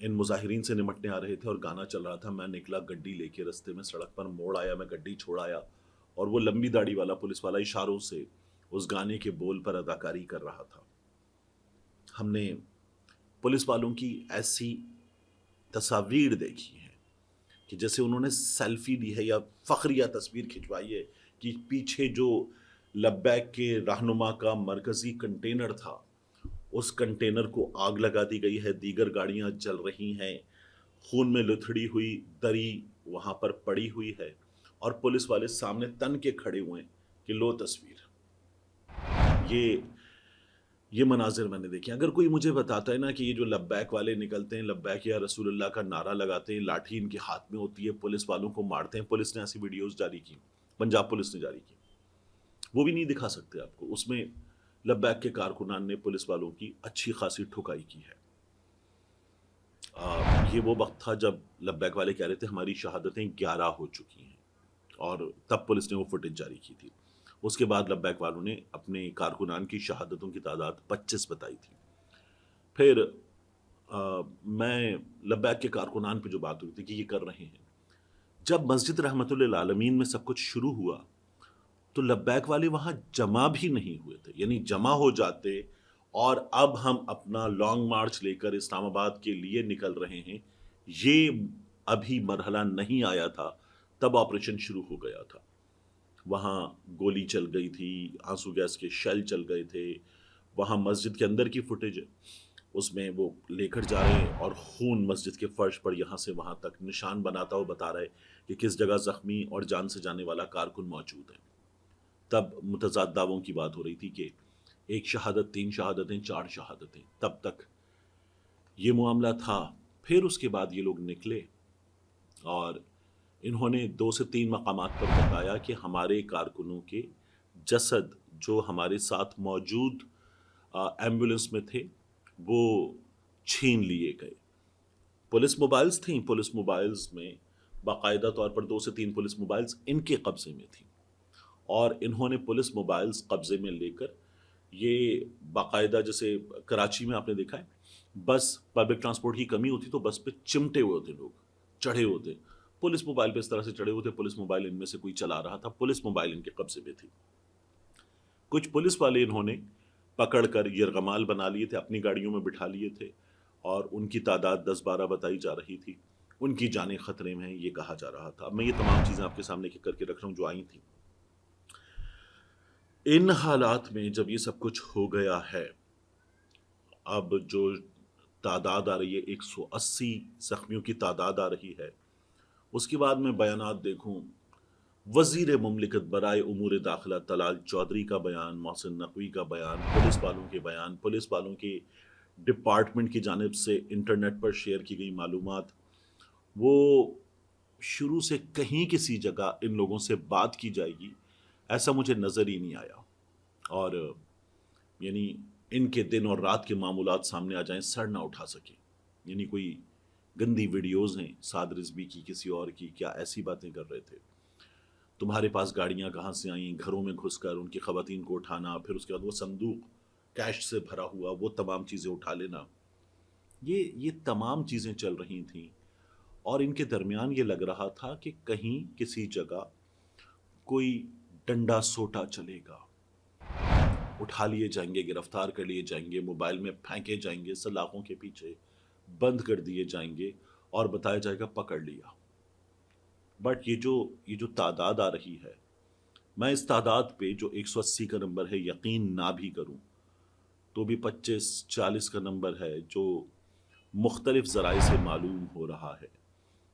ان مظاہرین سے نمٹنے آ رہے تھے اور گانا چل رہا تھا. میں نکلا گڈی لے کے, رستے میں سڑک پر موڑ آیا, میں گڈی چھوڑایا اور وہ لمبی داڑھی والا پولیس والا اشاروں سے اس گانے کے بول پر اداکاری کر رہا تھا. ہم نے پولیس والوں کی ایسی تصاویر دیکھی ہیں کہ جیسے انہوں نے سیلفی لی ہے یا فخریہ تصویر کھنچوائی ہے کہ پیچھے جو لبیک کے رہنما کا مرکزی کنٹینر تھا اس کنٹینر کو آگ لگا دی گئی ہے, دیگر گاڑیاں جل رہی ہیں, خون میں لتھڑی ہوئی دری وہاں پر پڑی ہوئی ہے اور پولیس والے سامنے تن کے کھڑے ہوئے ہیں کہ لو تصویر. یہ مناظر میں نے دیکھے. اگر کوئی مجھے بتاتا ہے نا کہ یہ جو لبیک والے نکلتے ہیں, لبیک یا رسول اللہ کا نعرہ لگاتے ہیں, لاٹھی ان کے ہاتھ میں ہوتی ہے, پولیس والوں کو مارتے ہیں, پولیس نے ایسی ویڈیوز جاری کی, پنجاب پولیس نے جاری کی, وہ بھی نہیں دکھا سکتے آپ کو. اس میں لبیک کے کارکنان نے پولیس والوں کی اچھی خاصی ٹھکائی کی ہے. یہ وہ وقت تھا جب لبیک والے کہہ رہے تھے ہماری شہادتیں 11 ہو چکی ہیں اور تب پولیس نے وہ فوٹیج جاری کی تھی. اس کے بعد لبیک والوں نے اپنے کارکنان کی شہادتوں کی تعداد 25 بتائی تھی. پھر میں لبیک کے کارکنان پہ جو بات ہوئی تھی کہ یہ کر رہے ہیں, جب مسجد رحمت للعالمین میں سب کچھ شروع ہوا تو لبیک والے وہاں جمع بھی نہیں ہوئے تھے. یعنی جمع ہو جاتے اور اب ہم اپنا لانگ مارچ لے کر اسلام آباد کے لیے نکل رہے ہیں, یہ ابھی مرحلہ نہیں آیا تھا, تب آپریشن شروع ہو گیا تھا. وہاں گولی چل گئی تھی, آنسو گیس کے شیل چل گئے تھے. وہاں مسجد کے اندر کی فوٹیج ہے, اس میں وہ لے کر جا رہے ہیں اور خون مسجد کے فرش پر یہاں سے وہاں تک نشان بناتا ہوا بتا رہے کہ کس جگہ زخمی اور جان سے جانے والا کارکن موجود ہے. تب متضاد دعووں کی بات ہو رہی تھی کہ 1 شہادت, 3 شہادتیں, 4 شہادتیں, تب تک یہ معاملہ تھا. پھر اس کے بعد یہ لوگ نکلے اور انہوں نے 2 سے 3 مقامات پر بتایا کہ ہمارے کارکنوں کے جسد جو ہمارے ساتھ موجود ایمبولنس میں تھے وہ چھین لیے گئے. پولیس موبائلز تھیں, پولیس موبائلز میں باقاعدہ طور پر 2 سے 3 پولیس موبائلز ان کے قبضے میں تھیں اور انہوں نے پولیس موبائلز قبضے میں لے کر یہ باقاعدہ, جیسے کراچی میں آپ نے دیکھا ہے بس پبلک ٹرانسپورٹ کی کمی ہوتی تو بس پہ چمٹے ہوئے ہوتے لوگ, چڑھے ہوتے, پولیس موبائل پہ اس طرح سے چڑھے ہوتے, پولیس موبائل ان میں سے کوئی چلا رہا تھا, پولیس موبائل ان کے قبضے میں تھی. کچھ پولیس والے انہوں نے پکڑ کر یرغمال بنا لیے تھے, اپنی گاڑیوں میں بٹھا لیے تھے اور ان کی تعداد 10-12 بتائی جا رہی تھی. ان کی جانیں خطرے میں ہیں یہ کہا جا رہا تھا. میں یہ تمام چیزیں آپ کے سامنے کر کے رکھ رہا ہوں جو آئی تھیں. ان حالات میں جب یہ سب کچھ ہو گیا ہے, اب جو تعداد آ رہی ہے 180 زخمیوں کی تعداد آ رہی ہے, اس کے بعد میں بیانات دیکھوں, وزیر مملکت برائے امور داخلہ طلال چودھری کا بیان, محسن نقوی کا بیان, پولیس والوں کے بیان, پولیس والوں کے ڈپارٹمنٹ کی جانب سے انٹرنیٹ پر شیئر کی گئی معلومات, وہ شروع سے کہیں کسی جگہ ان لوگوں سے بات کی جائے گی ایسا مجھے نظر ہی نہیں آیا. اور یعنی ان کے دن اور رات کے معمولات سامنے آ جائیں, سر نہ اٹھا سکیں. یعنی کوئی گندی ویڈیوز ہیں سعد رضوی کی, کسی اور کی, کیا ایسی باتیں کر رہے تھے, تمہارے پاس گاڑیاں کہاں سے آئیں, گھروں میں گھس کر ان کی خواتین کو اٹھانا, پھر اس کے بعد وہ صندوق کیش سے بھرا ہوا وہ تمام چیزیں اٹھا لینا, یہ تمام چیزیں چل رہی تھیں. اور ان کے درمیان یہ لگ رہا تھا کہ کہیں کسی جگہ کوئی ڈنڈا سوٹا چلے گا, اٹھا لیے جائیں گے, گرفتار کر لیے جائیں گے, موبائل میں پھینکے جائیں گے, سلاخوں کے پیچھے بند کر دیے جائیں گے اور بتایا جائے گا پکڑ لیا. بٹ یہ جو تعداد آ رہی ہے, میں اس تعداد پہ جو 180 کا نمبر ہے یقین نہ بھی کروں تو بھی 25-40 کا نمبر ہے جو مختلف ذرائع سے معلوم ہو رہا ہے.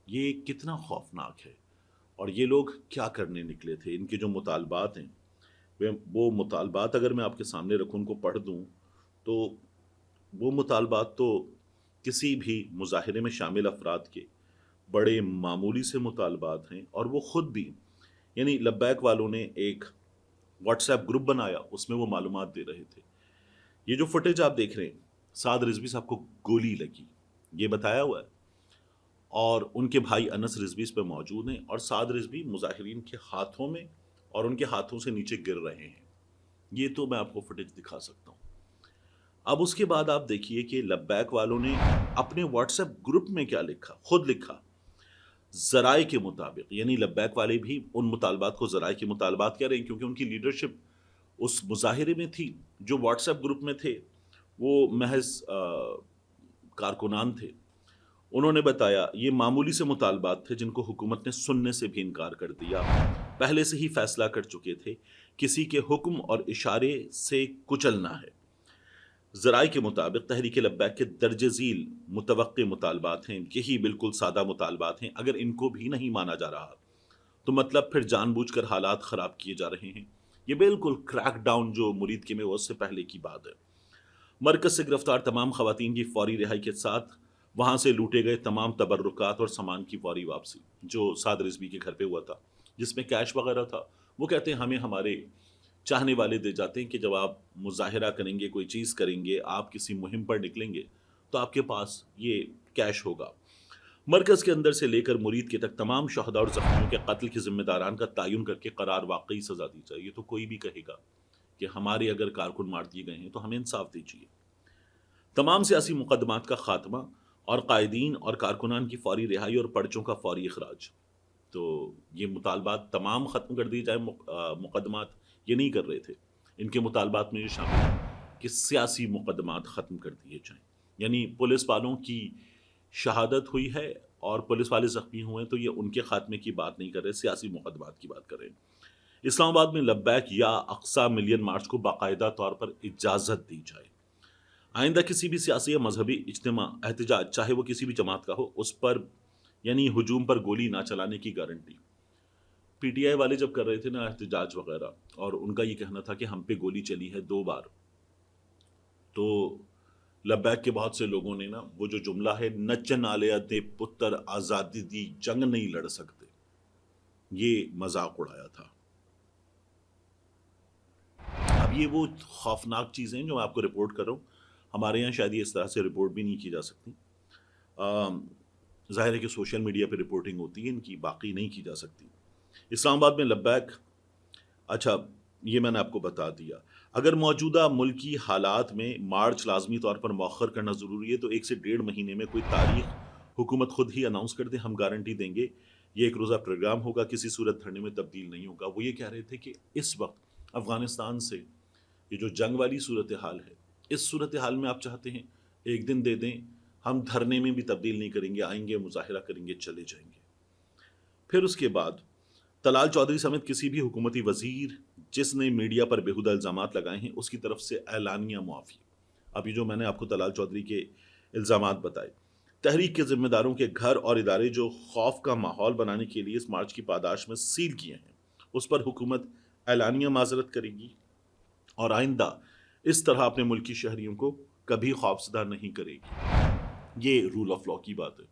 یہ کتنا خوفناک ہے. اور یہ لوگ کیا کرنے نکلے تھے, ان کے جو مطالبات ہیں وہ مطالبات اگر میں آپ کے سامنے رکھوں, ان کو پڑھ دوں تو وہ مطالبات تو کسی بھی مظاہرے میں شامل افراد کے بڑے معمولی سے مطالبات ہیں. اور وہ خود بھی, یعنی لبیک والوں نے ایک واٹس ایپ گروپ بنایا, اس میں وہ معلومات دے رہے تھے. یہ جو فوٹیج آپ دیکھ رہے ہیں, سعد رضوی صاحب کو گولی لگی یہ بتایا ہوا ہے, اور ان کے بھائی انس رضوی اس پہ موجود ہیں, اور سعد رضوی مظاہرین کے ہاتھوں میں اور ان کے ہاتھوں سے نیچے گر رہے ہیں. یہ تو میں آپ کو فوٹیج دکھا سکتا ہوں. اب اس کے بعد آپ دیکھیے کہ لبیک والوں نے اپنے واٹس ایپ گروپ میں کیا لکھا، خود لکھا ذرائع کے مطابق، یعنی لبیک والے بھی ان مطالبات کو ذرائع کے مطالبات کہہ رہے ہیں کیونکہ ان کی لیڈرشپ اس مظاہرے میں تھی. جو واٹس ایپ گروپ میں تھے وہ محض کارکنان تھے. انہوں نے بتایا یہ معمولی سے مطالبات تھے جن کو حکومت نے سننے سے بھی انکار کر دیا، پہلے سے ہی فیصلہ کر چکے تھے، کسی کے حکم اور اشارے سے کچلنا ہے. ذرائع کے مطابق تحریک لبیک کے درج ذیل متوقع مطالبات ہیں، یہی بالکل سادہ مطالبات ہیں. اگر ان کو بھی نہیں مانا جا رہا تو مطلب پھر جان بوجھ کر حالات خراب کیے جا رہے ہیں. یہ بالکل کریک ڈاؤن جو مرید کے میں وہ اس سے پہلے کی بات ہے. مرکز سے گرفتار تمام خواتین کی فوری رہائی کے ساتھ وہاں سے لوٹے گئے تمام تبرکات اور سامان کی فوری واپسی. جو سعد رضوی کے گھر پہ ہوا تھا جس میں کیش وغیرہ تھا، وہ کہتے ہیں ہمیں ہمارے چاہنے والے دے جاتے ہیں کہ جب آپ مظاہرہ کریں گے، کوئی چیز کریں گے، آپ کسی مہم پر نکلیں گے تو آپ کے پاس یہ کیش ہوگا. مرکز کے اندر سے لے کر مرید کے تک تمام شہداء اور زخمیوں کے قتل کے ذمہ داران کا تعین کر کے قرار واقعی سزا دی جائے. یہ تو کوئی بھی کہے گا کہ ہمارے اگر کارکن مار دیے گئے ہیں تو ہمیں انصاف دیجیے. تمام سیاسی مقدمات کا خاتمہ اور قائدین اور کارکنان کی فوری رہائی اور پرچوں کا فوری اخراج. تو یہ مطالبات تمام ختم کر دیے جائے. مقدمات یہ نہیں کر رہے تھے، ان کے مطالبات میں یہ شامل ہے کہ سیاسی مقدمات ختم کر دیے جائیں. یعنی پولیس والوں کی شہادت ہوئی ہے اور پولیس والے زخمی ہوئے ہیں تو یہ ان کے خاتمے کی بات نہیں کر رہے، سیاسی مقدمات کی بات کر رہے ہیں. اسلام آباد میں لبیک یا اقصی ملین مارچ کو باقاعدہ طور پر اجازت دی جائے. آئندہ کسی بھی سیاسی یا مذہبی اجتماع احتجاج چاہے وہ کسی بھی جماعت کا ہو، اس پر یعنی ہجوم پر گولی نہ چلانے کی گارنٹی. پی ٹی آئی والے جب کر رہے تھے نا احتجاج وغیرہ، اور ان کا یہ کہنا تھا کہ ہم پہ گولی چلی ہے 2 بار، تو لبیک کے بہت سے لوگوں نے نا وہ جو جملہ ہے نچ نالے دے پتر آزادی دی جنگ نہیں لڑ سکتے، یہ مذاق اڑایا تھا. اب یہ وہ خوفناک چیزیں جو میں آپ کو رپورٹ کر رہا ہوں، ہمارے یہاں شاید یہ اس طرح سے رپورٹ بھی نہیں کی جا سکتی. ظاہر ہے کہ سوشل میڈیا پہ رپورٹنگ ہوتی ہے ان کی، باقی نہیں کی جا سکتی. اسلام آباد میں لبیک، اچھا یہ میں نے آپ کو بتا دیا. اگر موجودہ ملکی حالات میں مارچ لازمی طور پر مؤخر کرنا ضروری ہے تو 1 سے 1.5 مہینے میں کوئی تاریخ حکومت خود ہی اناؤنس کر دے، ہم گارنٹی دیں گے یہ 1 روزہ پروگرام ہوگا، کسی صورت دھرنے میں تبدیل نہیں ہوگا. وہ یہ کہہ رہے تھے کہ اس وقت افغانستان سے یہ جو جنگ والی صورتحال ہے، اس صورتحال میں آپ چاہتے ہیں 1 دن دے دیں، ہم دھرنے میں بھی تبدیل نہیں کریں گے، آئیں گے مظاہرہ کریں گے، چلے جائیں گے. پھر اس کے بعد طلال چودھری سمیت کسی بھی حکومتی وزیر جس نے میڈیا پر بےہودہ الزامات لگائے ہیں اس کی طرف سے اعلانیہ معافی. اب یہ جو میں نے آپ کو طلال چودھری کے الزامات بتائے، تحریک کے ذمہ داروں کے گھر اور ادارے جو خوف کا ماحول بنانے کے لیے اس مارچ کی پاداش میں سیل کیے ہیں، اس پر حکومت اعلانیہ معذرت کرے گی اور آئندہ اس طرح اپنے ملکی شہریوں کو کبھی خوفزدہ نہیں کرے گی. یہ رول آف لا کی بات ہے.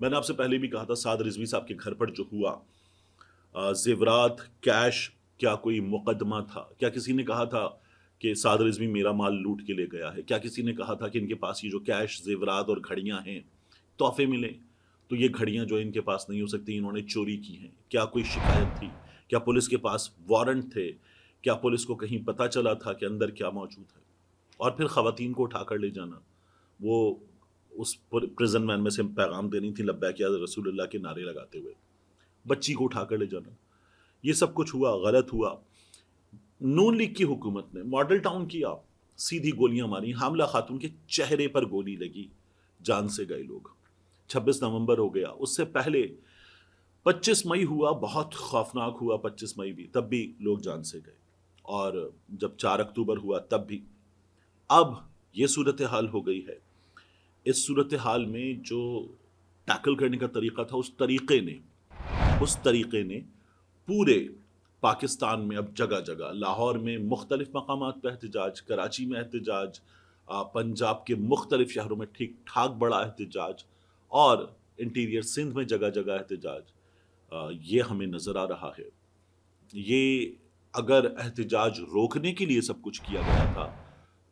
میں نے آپ سے پہلے بھی کہا تھا سعد رضوی صاحب کے گھر پر جو ہوا، زیورات، کیش، کیا کوئی مقدمہ تھا؟ کیا کسی نے کہا تھا کہ سعد رضوی میرا مال لوٹ کے لے گیا ہے؟ کیا کسی نے کہا تھا کہ ان کے پاس یہ جو کیش، زیورات اور گھڑیاں ہیں تحفے ملے تو یہ گھڑیاں جو ان کے پاس نہیں ہو سکتی، انہوں نے چوری کی ہیں؟ کیا کوئی شکایت تھی؟ کیا پولیس کے پاس وارنٹ تھے؟ کیا پولیس کو کہیں پتہ چلا تھا کہ اندر کیا موجود ہے؟ اور پھر خواتین کو اٹھا کر لے جانا، وہ اس پرزن وین میں سے پیغام دینی تھی لبیک یا رسول اللہ کے نعرے لگاتے ہوئے، بچی کو اٹھا کر لے جانا، یہ سب کچھ ہوا، غلط ہوا. نون لیگ کی حکومت نے ماڈل ٹاؤن کیا، سیدھی گولیاں ماری، حاملہ خاتون کے چہرے پر گولی لگی، جان سے گئے لوگ. 26 نومبر ہو گیا، اس سے پہلے 25 مئی ہوا، بہت خوفناک ہوا 25 مئی بھی، تب بھی لوگ جان سے گئے. اور جب 4 اکتوبر ہوا تب بھی. اب یہ صورتحال ہو گئی ہے. اس صورتحال میں جو ٹیکل کرنے کا طریقہ تھا، اس طریقے نے پورے پاکستان میں اب جگہ جگہ، لاہور میں مختلف مقامات پہ احتجاج، کراچی میں احتجاج، پنجاب کے مختلف شہروں میں ٹھیک ٹھاک بڑا احتجاج، اور انٹیریئر سندھ میں جگہ جگہ احتجاج. یہ ہمیں نظر آ رہا ہے. یہ اگر احتجاج روکنے کے لیے سب کچھ کیا گیا تھا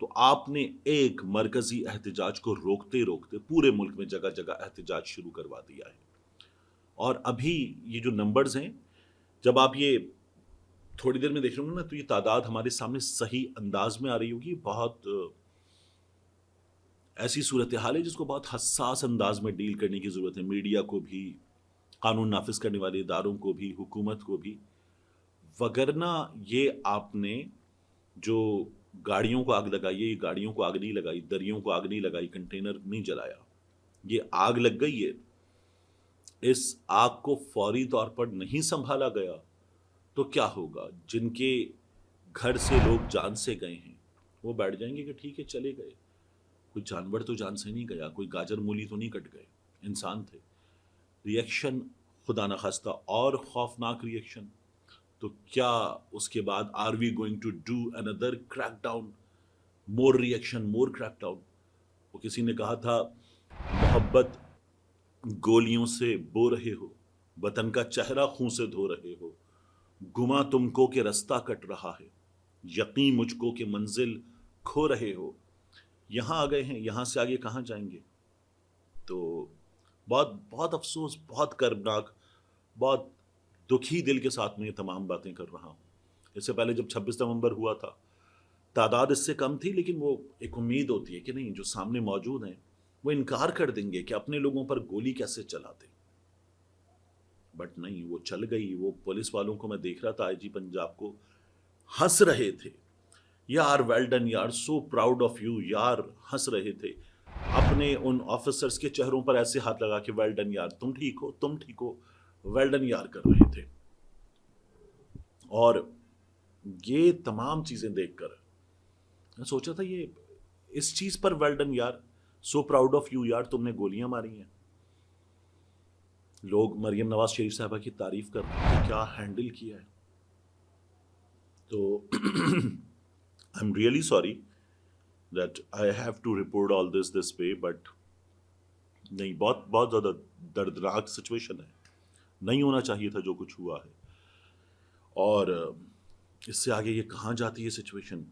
تو آپ نے ایک مرکزی احتجاج کو روکتے روکتے پورے ملک میں جگہ جگہ احتجاج شروع کروا دیا ہے. اور ابھی یہ جو نمبرز ہیں، جب آپ یہ تھوڑی دیر میں دیکھ رہے ہوں گے نا تو یہ تعداد ہمارے سامنے صحیح انداز میں آ رہی ہوگی. بہت ایسی صورتحال ہے جس کو بہت حساس انداز میں ڈیل کرنے کی ضرورت ہے، میڈیا کو بھی، قانون نافذ کرنے والے اداروں کو بھی، حکومت کو بھی، وگرنہ یہ آپ نے جو گاڑیوں کو آگ لگائی ہے، یہ گاڑیوں کو آگ نہیں لگائی، دریوں کو آگ نہیں لگائی، کنٹینر نہیں جلایا، یہ آگ لگ گئی ہے، اس آگ کو فوری طور پر نہیں سنبھالا گیا تو کیا ہوگا؟ جن کے گھر سے لوگ جان سے گئے ہیں وہ بیٹھ جائیں گے کہ ٹھیک ہے چلے گئے، کوئی جانور تو جان سے نہیں گیا، کوئی گاجر مولی تو نہیں کٹ گئے، انسان تھے۔ ریئیکشن خدا نخواستہ اور خوفناک ریئیکشن، تو کیا اس کے بعد are we going to do اندر crackdown, more reaction, more crackdown? وہ کسی نے کہا تھا محبت گولیوں سے بو رہے ہو، وطن کا چہرہ خون سے دھو رہے ہو، گما تم کو کہ رستہ کٹ رہا ہے، یقین مجھ کو کہ منزل کھو رہے ہو، یہاں آ گئے ہیں، یہاں سے آگے کہاں جائیں گے؟ تو بہت بہت افسوس، بہت کربناک، بہت دکھی دل کے ساتھ میں یہ تمام باتیں کر رہا ہوں۔ اس سے پہلے جب 26 نومبر ہوا تھا تعداد اس سے کم تھی، لیکن وہ ایک امید ہوتی ہے کہ نہیں، جو سامنے موجود ہیں وہ انکار کر دیں گے کہ اپنے لوگوں پر گولی کیسے چلاتے، بٹ نہیں، وہ چل گئی۔ وہ پولیس والوں کو میں دیکھ رہا تھا، آئی جی پنجاب کو، ہنس رہے تھے، یار ویل ڈن یار، سو پراؤڈ آف یو یار، ہنس رہے تھے اپنے ان آفیسرز کے چہروں پر ایسے ہاتھ لگا کہ ویل ڈن یار، تم ٹھیک ہو، تم ٹھیک ہو، ویل ڈن یار کر رہے تھے۔ اور یہ تمام چیزیں دیکھ کر میں سوچا تھا یہ اس چیز پر ویل ڈن یار، سو پراؤڈ آف یو یار، تم نے گولیاں ماری ہیں۔ لوگ مریم نواز شریف صاحبہ کی تعریف کر رہے ہیں، کیا ہینڈل کیا ہے۔ تو I'm really sorry that I have to report all this way, but نہیں، بہت بہت زیادہ دردناک سچویشن ہے، نہیں ہونا چاہیے تھا جو کچھ ہوا ہے، اور اس سے آگے یہ کہاں جاتی ہے سچویشن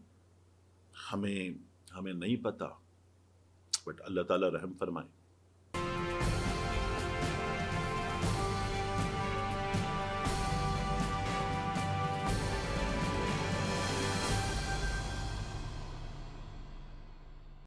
ہمیں نہیں پتا، بٹ اللہ تعالیٰ رحم فرمائے۔